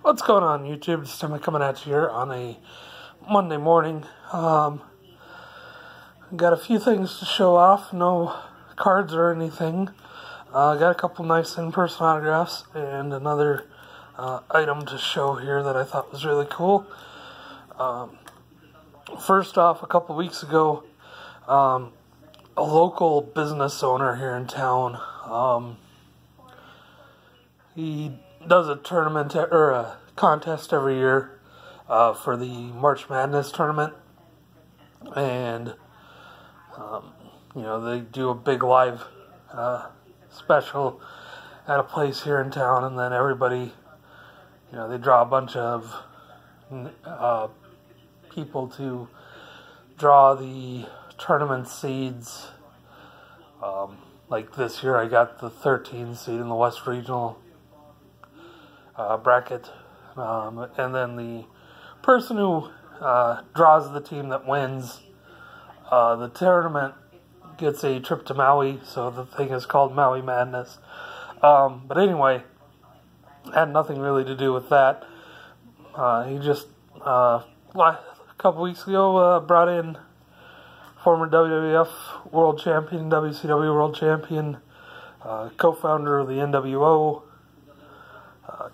What's going on, YouTube? This time I'm coming at you here on a Monday morning. Got a few things to show off. No cards or anything. Got a couple nice in-person autographs and another item to show here that I thought was really cool. First off, a couple weeks ago, a local business owner here in town, he does a tournament or a contest every year for the March Madness tournament, and they do a big live special at a place here in town, and then everybody, they draw a bunch of people to draw the tournament seeds. Like this year, I got the 13 seed in the West Regional bracket, and then the person who draws the team that wins the tournament gets a trip to Maui, so the thing is called Maui Madness. But anyway, had nothing really to do with that. He just a couple weeks ago brought in former WWF World Champion, WCW World Champion, co-founder of the NWO,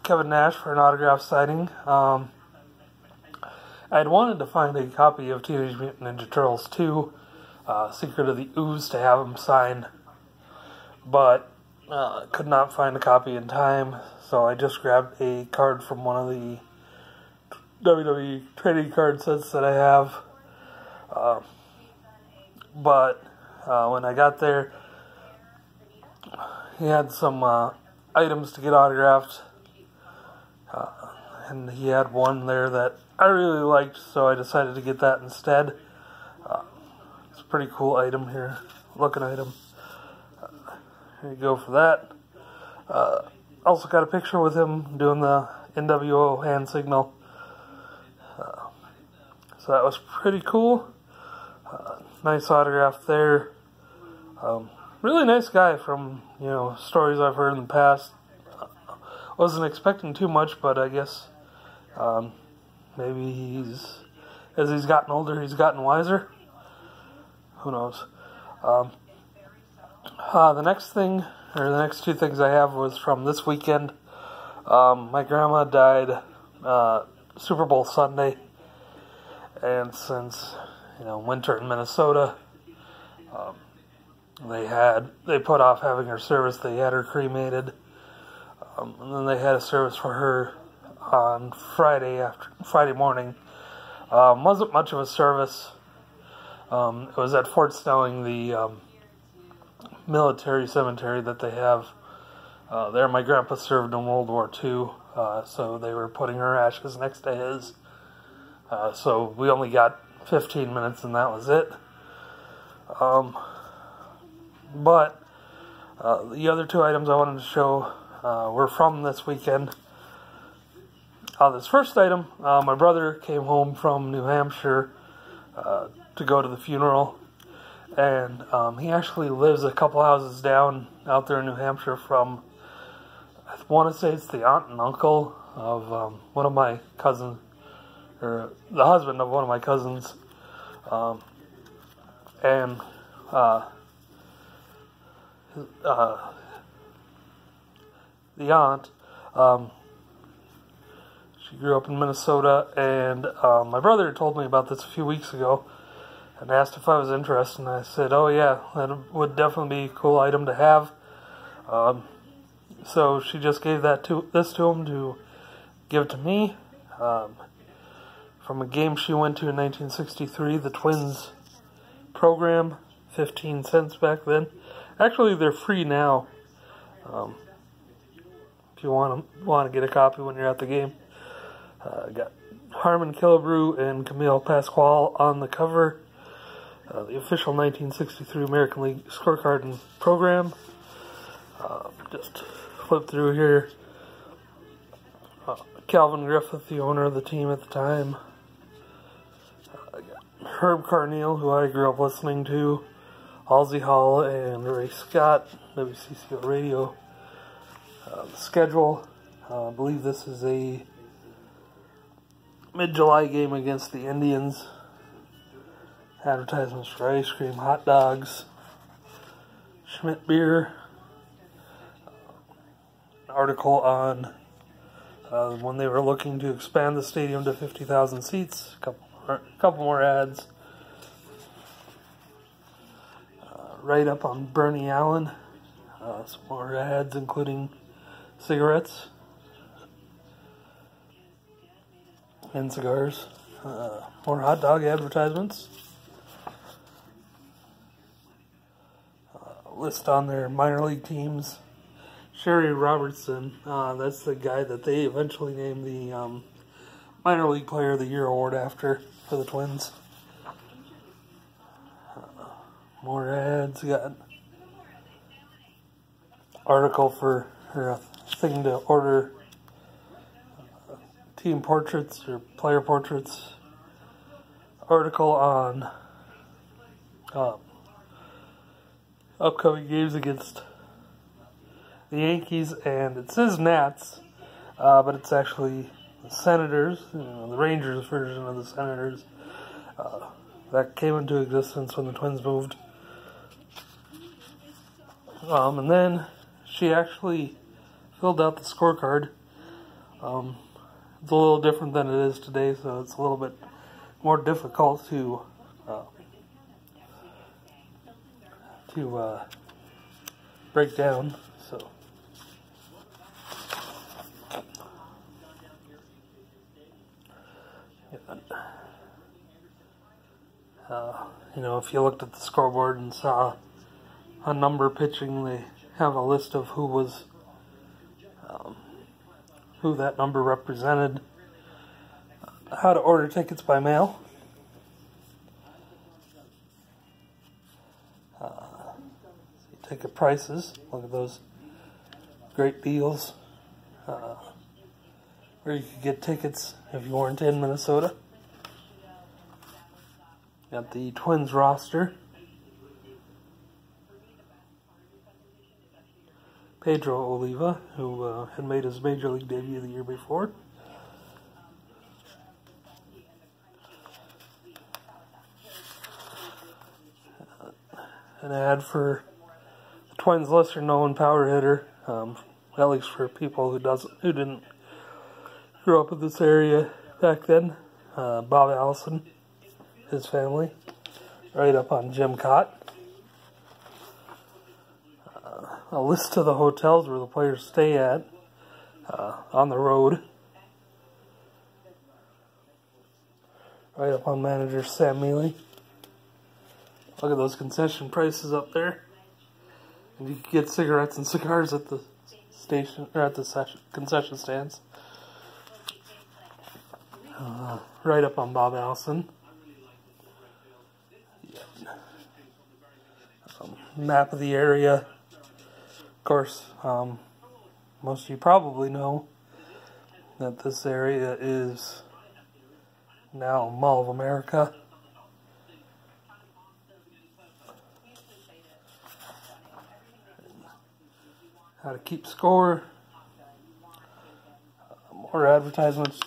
Kevin Nash, for an autograph signing. I had wanted to find a copy of Teenage Mutant Ninja Turtles 2, Secret of the Ooze, to have him sign, but could not find a copy in time, so I just grabbed a card from one of the WWE trading card sets that I have. But when I got there, he had some items to get autographed, and he had one there that I really liked, so I decided to get that instead. It's a pretty cool item here, looking item. Here you go for that. Also got a picture with him doing the NWO hand signal. So that was pretty cool. Nice autograph there. Really nice guy from, stories I've heard in the past. Wasn't expecting too much, but I guess maybe as he's gotten older, he's gotten wiser. Who knows? The next two things I have was from this weekend. My grandma died Super Bowl Sunday, and since winter in Minnesota, they put off having her service. They had her cremated, and then they had a service for her on Friday morning. Wasn't much of a service. It was at Fort Snelling, the military cemetery that they have there. My grandpa served in World War II, so they were putting her ashes next to his. So we only got 15 minutes, and that was it. But the other two items I wanted to show were from this weekend. This first item, my brother came home from New Hampshire to go to the funeral, and he actually lives a couple houses down out there in New Hampshire from, I want to say it's the aunt and uncle of one of my cousins, or the husband of one of my cousins, and the aunt, she grew up in Minnesota, and my brother told me about this a few weeks ago and asked if I was interested, and I said, oh yeah, that would definitely be a cool item to have. So she just gave this to him to give to me, from a game she went to in 1963, the Twins program, 15 cents back then. Actually, they're free now, if you want to get a copy when you're at the game. Got Harmon Killebrew and Camille Pasquale on the cover. The official 1963 American League scorecard and program. Just flip through here. Calvin Griffith, the owner of the team at the time. Herb Carneal, who I grew up listening to. Halsey Hall and Ray Scott, WCCO Radio. The schedule, I believe this is a mid-July game against the Indians. Advertisements for ice cream, hot dogs, Schmidt beer. An article on when they were looking to expand the stadium to 50,000 seats. A couple more ads. Right up on Bernie Allen. Some more ads, including cigarettes and cigars. More hot dog advertisements. List on their minor league teams. Sherry Robertson, that's the guy that they eventually named the minor league player of the year award after for the Twins. More ads. Got article for a thing to order team portraits or player portraits. Article on upcoming games against the Yankees, and it says Nats, but it's actually the Senators, the Rangers version of the Senators. That came into existence when the Twins moved. And then she actually filled out the scorecard. It's a little different than it is today, so it's a little bit more difficult to break down. So if you looked at the scoreboard and saw a number pitching, they have a list of who that number represented. How to order tickets by mail. Ticket prices. Look at those great deals. Where you could get tickets if you weren't in Minnesota. Got the Twins roster. Pedro Oliva, who had made his major league debut the year before. An ad for the Twins' lesser-known power hitter, at least for people who didn't grow up in this area back then. Bob Allison, his family, right up on Jim Cott. A list of the hotels where the players stay at on the road. Right up on manager Sam Mealy. Look at those concession prices up there. And you can get cigarettes and cigars at the station or at the concession stands. Right up on Bob Allison. Map of the area. Of course, most of you probably know that this area is now Mall of America. How to keep score. More advertisements.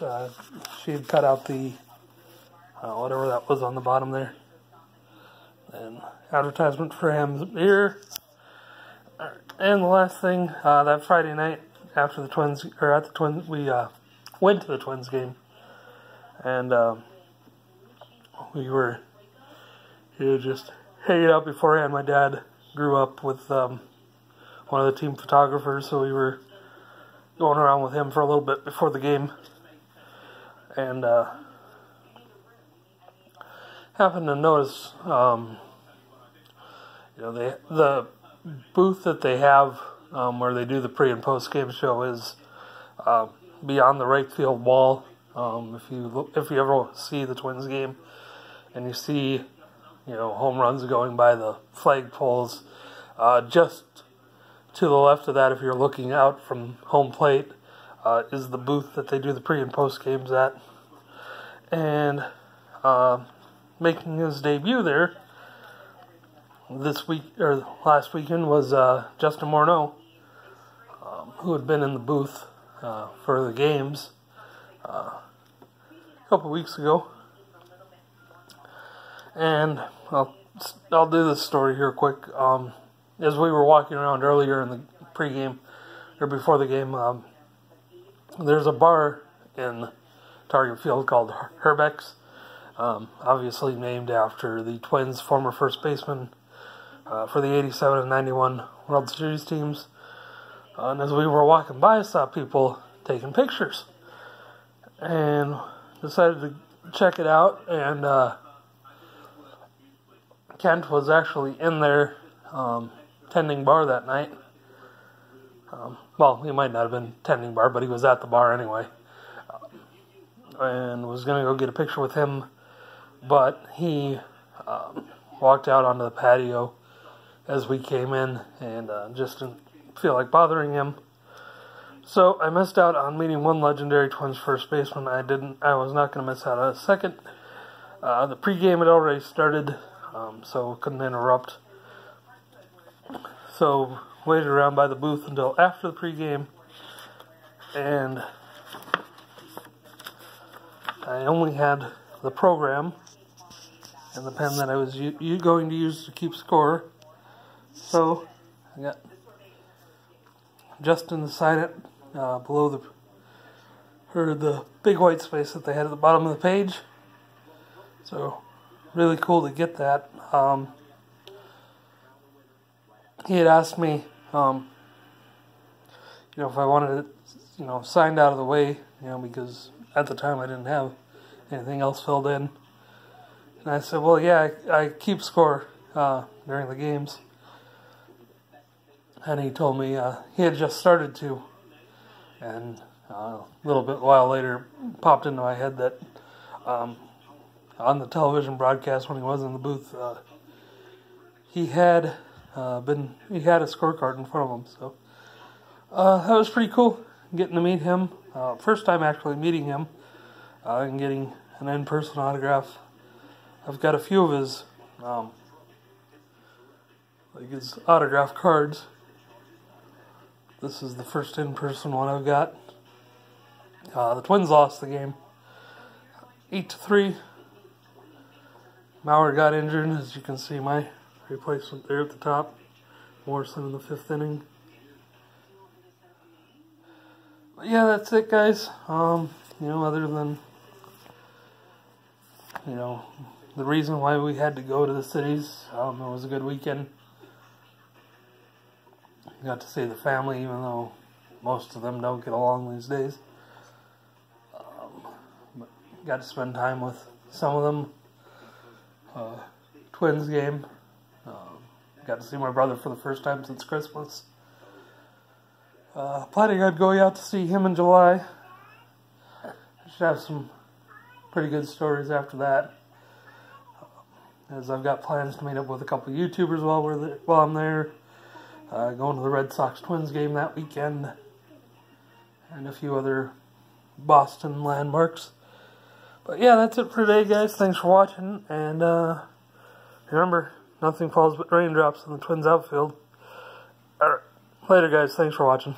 She had cut out the whatever that was on the bottom there. And advertisement for Ham's beer. And the last thing, that Friday night after the Twins, or at the Twins, we went to the Twins game, and we were just hanging out beforehand. My dad grew up with one of the team photographers, so we were going around with him for a little bit before the game, and happened to notice, the booth that they have where they do the pre and post game show is beyond the right field wall. If you ever see the Twins game and you see home runs going by the flag poles, just to the left of that, if you're looking out from home plate, is the booth that they do the pre and post games at. And making his debut there this week, or last weekend, was Justin Morneau, who had been in the booth for the games. a couple weeks ago. And I'll do this story here quick. As we were walking around earlier in the pregame, or before the game, there's a bar in Target Field called Herbeck's, obviously named after the Twins' former first baseman for the 87 and 91 World Series teams. And as we were walking by, I saw people taking pictures, and decided to check it out. And Kent was actually in there tending bar that night. Well, he might not have been tending bar, but he was at the bar anyway. And was going to go get a picture with him, but he walked out onto the patio as we came in, and just didn't feel like bothering him. So I missed out on meeting one legendary Twins first baseman. I was not going to miss out on a second. The pregame had already started, so couldn't interrupt. So waited around by the booth until after the pregame, and I only had the program and the pen that I was going to use to keep score. So I got Justin to sign it below the big white space that they had at the bottom of the page. So really cool to get that. He had asked me, if I wanted it, signed out of the way, because at the time I didn't have anything else filled in. And I said, well, yeah, I keep score during the games. And he told me he had just started to. And a while later, popped into my head that on the television broadcast when he was in the booth, he had a scorecard in front of him. So that was pretty cool, getting to meet him. First time actually meeting him and getting an in-person autograph. I've got a few of his his autograph cards. This is the first in-person one I've got. The Twins lost the game 8-3. Mauer got injured, as you can see my replacement there at the top. Morrison in the 5th inning. But yeah, that's it, guys. Other than the reason why we had to go to the cities, it was a good weekend. Got to see the family, even though most of them don't get along these days. But got to spend time with some of them. Twins game. Got to see my brother for the first time since Christmas. Planning on going out to see him in July. I should have some pretty good stories after that. As I've got plans to meet up with a couple of YouTubers while I'm there. Going to the Red Sox Twins game that weekend. And a few other Boston landmarks. But yeah, that's it for today, guys. Thanks for watching. And remember, nothing falls but raindrops in the Twins outfield. Alright, later, guys. Thanks for watching.